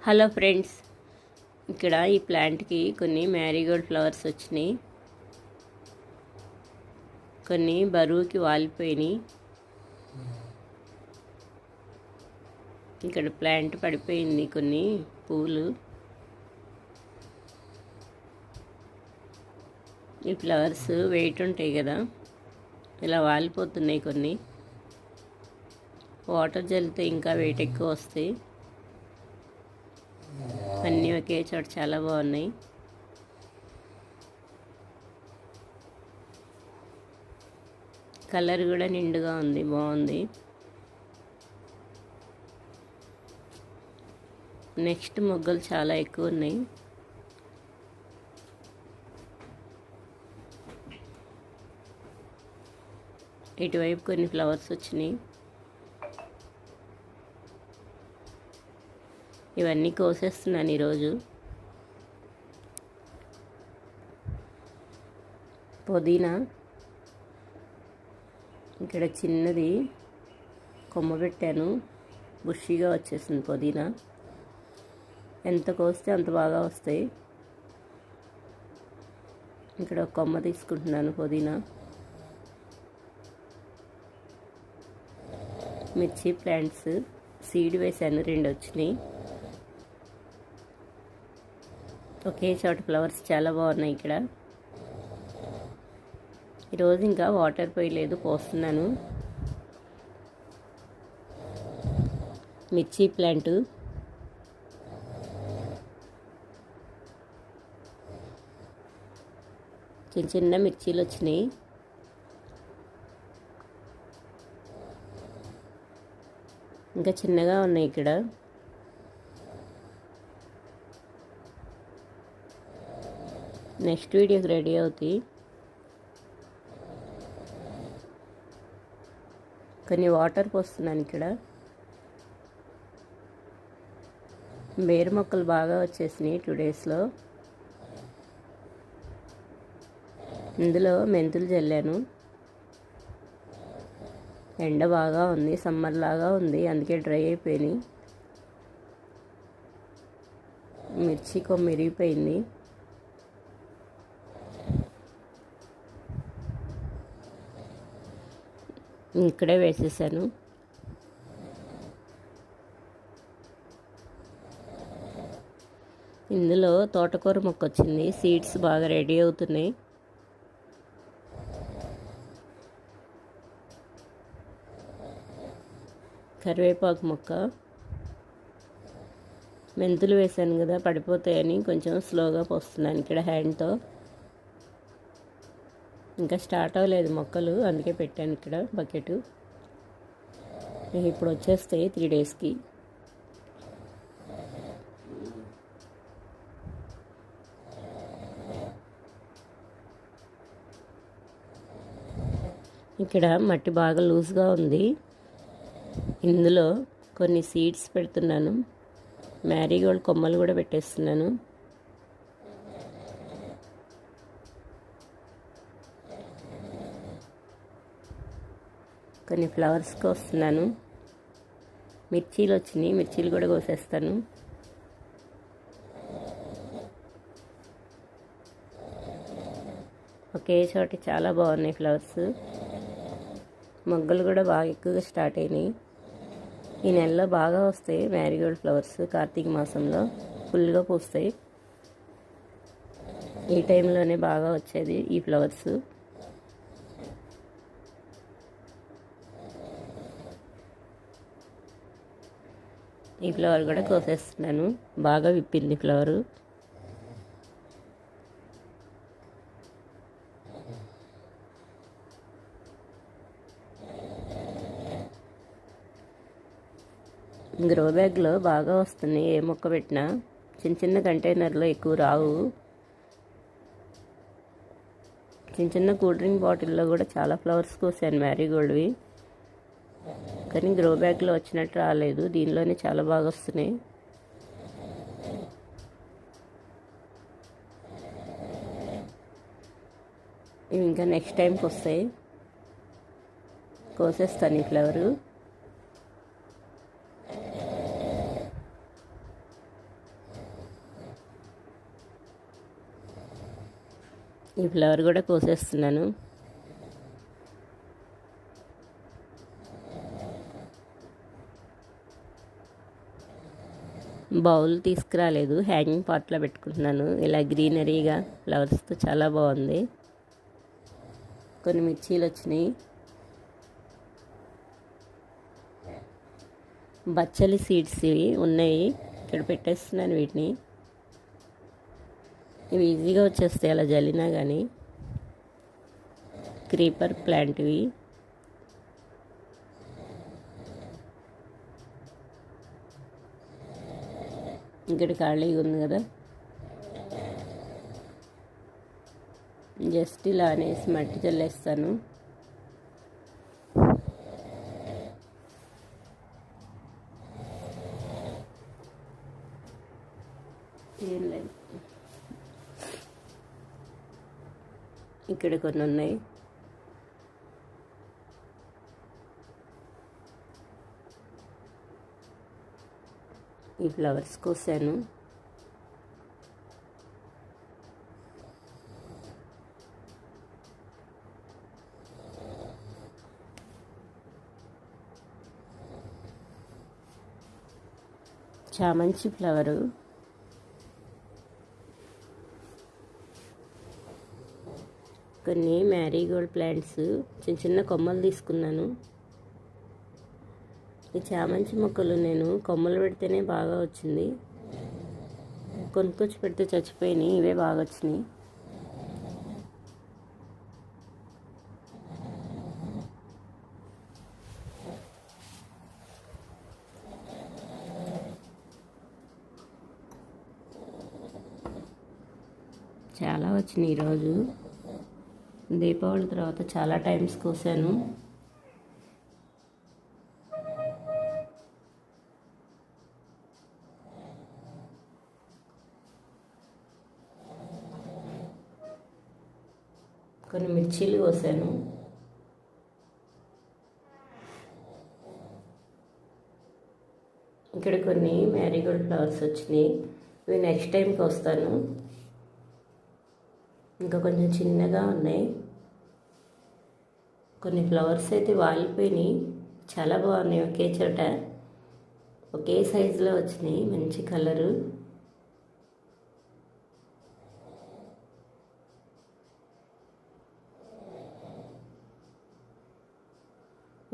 Hello friends, ఇక్కడ ఈ ప్లాంట్కి కొన్ని మ్యారీగోల్డ్ ఫ్లవర్స్ వచ్చినాయి. కొన్ని బరువుకి వాలిపోయినాయి. ఇక్కడ ప్లాంట్ పడిపోయింది. కొన్ని పూలు, ఈ ఫ్లవర్స్ వెయిట్ ఉంటాయి కదా, ఇలా వాలిపోతున్నాయి. కొన్ని వాటర్ జల్లితే ఇంకా వెయిట్ ఎక్కువ వస్తాయి. అన్నీ ఒకే చోట చాలా బాగున్నాయి. కలర్ కూడా నిండుగా ఉంది, బాగుంది. నెక్స్ట్ మొగ్గలు చాలా ఎక్కువ ఉన్నాయి. ఇటువైపు కొన్ని ఫ్లవర్స్ వచ్చినాయి. ఇవన్నీ కోసేస్తున్నాను ఈరోజు. పుదీనా ఇక్కడ చిన్నది కొమ్మ పెట్టాను, బుషిగా వచ్చేసింది. పుదీనా ఎంత కోస్తే అంత బాగా వస్తాయి. ఇక్కడ ఒక కొమ్మ తీసుకుంటున్నాను. పుదీనా, మిర్చి ప్లాంట్స్ సీడ్ వేసాను, 2 వచ్చినాయి. ఒకే చోట ఫ్లవర్స్ చాలా బాగున్నాయి. ఇక్కడ ఈరోజు ఇంకా వాటర్ పోయలేదు, పోస్తున్నాను. మిర్చి ప్లాంట్ చిన్న చిన్న మిర్చీలు వచ్చినాయి. ఇంకా చిన్నగా ఉన్నాయి. ఇక్కడ నెక్స్ట్ వీడియోకి రెడీ అవుతాయి. కొన్ని వాటర్ పోస్తున్నాను. ఇక్కడ బేరు మొక్కలు బాగా వచ్చేసినాయి 2 డేస్లో. ఇందులో మెంతులు చల్లాను. ఎండ బాగా ఉంది, సమ్మర్ లాగా ఉంది, అందుకే డ్రై అయిపోయినాయి. మిర్చి కొమ్మ ఇరిగిపోయింది. ఇక్కడే వేసేసాను. ఇందులో తోటకూర మొక్క వచ్చింది. సీడ్స్ బాగా రెడీ అవుతున్నాయి. కరివేపాకు మొక్క, మెంతులు వేసాను కదా, పడిపోతాయని కొంచెం స్లోగా పోస్తున్నాను ఇక్కడ హ్యాండ్తో. ఇంకా స్టార్ట్ అవ్వలేదు మొక్కలు, అందుకే పెట్టాను ఇక్కడ బకెట్. ఇప్పుడు వచ్చేస్తాయి 3 డేస్కి. ఇక్కడ మట్టి బాగా లూజ్గా ఉంది. ఇందులో కొన్ని సీడ్స్ పెడుతున్నాను. మ్యారీగోల్డ్ కొమ్మలు కూడా పెట్టేస్తున్నాను. కొన్ని ఫ్లవర్స్ కోస్తున్నాను. మిర్చీలు వచ్చినాయి, మిర్చీలు కూడా కోసేస్తాను. ఒకే చోట చాలా బాగున్నాయి ఫ్లవర్స్. మొగ్గలు కూడా బాగా ఎక్కువగా స్టార్ట్ అయినాయి. ఈ నెలలో బాగా వస్తాయి మ్యారీగోల్డ్ ఫ్లవర్స్. కార్తీక మాసంలో ఫుల్గా పూస్తాయి. ఈ టైంలోనే బాగా వచ్చేది ఈ ఫ్లవర్స్. ఈ ఫ్లవర్ కూడా కోసేస్తున్నాను. బాగా విప్పింది ఫ్లవరు. గ్రో బ్యాగ్లో బాగా వస్తున్నాయి. ఏ మొక్క పెట్టినా చిన్న చిన్న కంటైనర్లో ఎక్కువ రావు. చిన్న చిన్న కూల్ డ్రింక్ బాటిల్లో కూడా చాలా ఫ్లవర్స్ కోసాను మ్యారీగోల్డ్వి. కానీ గ్రో బ్యాగ్లో వచ్చినట్టు రాలేదు. దీనిలోనే చాలా బాగా వస్తున్నాయి. ఇవి ఇంకా నెక్స్ట్ టైంకి వస్తాయి. కోసేస్తాను ఈ ఫ్లవరు. ఈ ఫ్లవర్ కూడా కోసేస్తున్నాను. బౌల్ తీసుకురాలేదు, హ్యాంగింగ్ పాట్లో పెట్టుకుంటున్నాను. ఇలా గ్రీనరీగా ఫ్లవర్స్తో చాలా బాగుంది. కొన్ని మిర్చీలు వచ్చినాయి. బచ్చలి సీడ్స్ ఇవి ఉన్నాయి, ఇక్కడ పెట్టేస్తున్నాను వీటిని. ఇవి ఈజీగా వచ్చేస్తాయి అలా జల్లినా కానీ. క్రీపర్ ప్లాంట్ ఇవి. ఇక్కడ ఖాళీగా ఉంది కదా, జస్ట్ ఇలా అనేసి మట్టి చల్లేస్తాను. ఏం లేదు, ఇక్కడ కొన్ని ఉన్నాయి. ఈ ఫ్లవర్స్ కోసాను. చామంతి ఫ్లవరు, కొన్ని మ్యారీగోల్డ్ ప్లాంట్స్ చిన్న చిన్న కొమ్మలు తీసుకున్నాను. ఈ చామంతి మొక్కలు నేను కొమ్మలు పెడితేనే బాగా వచ్చింది, కొనుక్కొచ్చి పెడితే చచ్చిపోయినాయి. ఇవే బాగా వచ్చినాయి. చాలా వచ్చినాయి ఈరోజు. దీపావళి తర్వాత చాలా టైమ్స్ కోసాను. కొన్ని మిర్చీలు కోసాను. ఇక్కడ కొన్ని మ్యారీగోల్డ్ ఫ్లవర్స్ వచ్చినాయి, ఇవి నెక్స్ట్ టైంకి వస్తాను. ఇంకా కొంచెం చిన్నగా ఉన్నాయి. కొన్ని ఫ్లవర్స్ అయితే వాలిపోయినాయి, చాలా బాగున్నాయి. ఒకే చోట ఒకే సైజులో వచ్చినాయి, మంచి కలరు.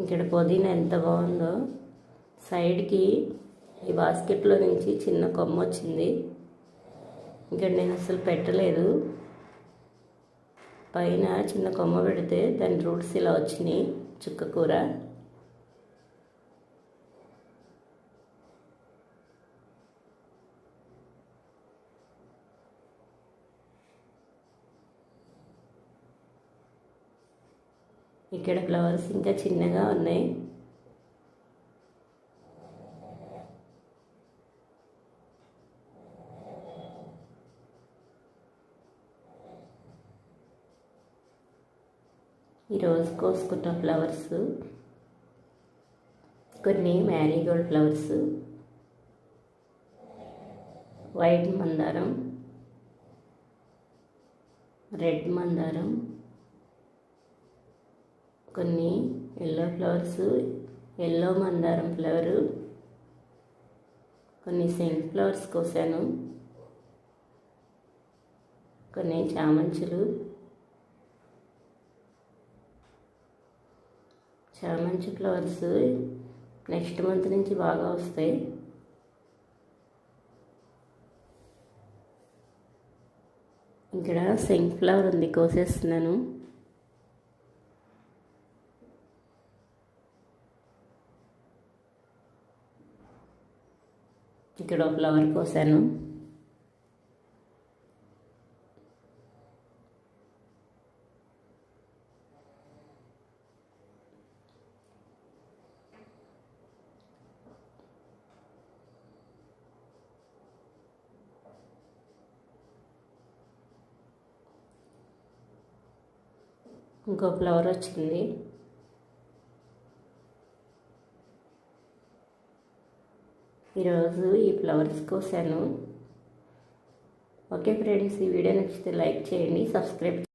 ఇక్కడ పుదీనా ఎంత బాగుందో. సైడ్కి ఈ బాస్కెట్లో నుంచి చిన్న కొమ్మ వచ్చింది. ఇక్కడ నేను అసలు పెట్టలేదు, పైన చిన్న కొమ్మ పెడితే దాని రూట్స్ ఇలా వచ్చినాయి. చుక్కకూర ఇక్కడ ఫ్లవర్స్ ఇంకా చిన్నగా ఉన్నాయి. ఈరోజు కోసుకున్న ఫ్లవర్స్ కొన్ని మ్యారీగోల్డ్ ఫ్లవర్స్, వైట్ మందారం, రెడ్ మందారం, కొన్ని ఎల్లో ఫ్లవర్స్, ఎల్లో మందారం ఫ్లవరు, కొన్ని సెంట్ ఫ్లవర్స్ కోసాను, కొన్ని చామంతులు. చామంతి ఫ్లవర్స్ నెక్స్ట్ మంత్ నుంచి బాగా వస్తాయి. ఇక్కడ సెంట్ ఫ్లవర్ ఉంది, కోసేస్తున్నాను. ఇక్కడ ఒక ఫ్లవర్ కోసాను. ఇంకో ఫ్లవర్ వచ్చింది. ఈరోజు ఈ ఫ్లవర్స్ కోసాను. ఓకే ఫ్రెండ్స్, ఈ వీడియో నచ్చితే లైక్ చేయండి, సబ్స్క్రైబ్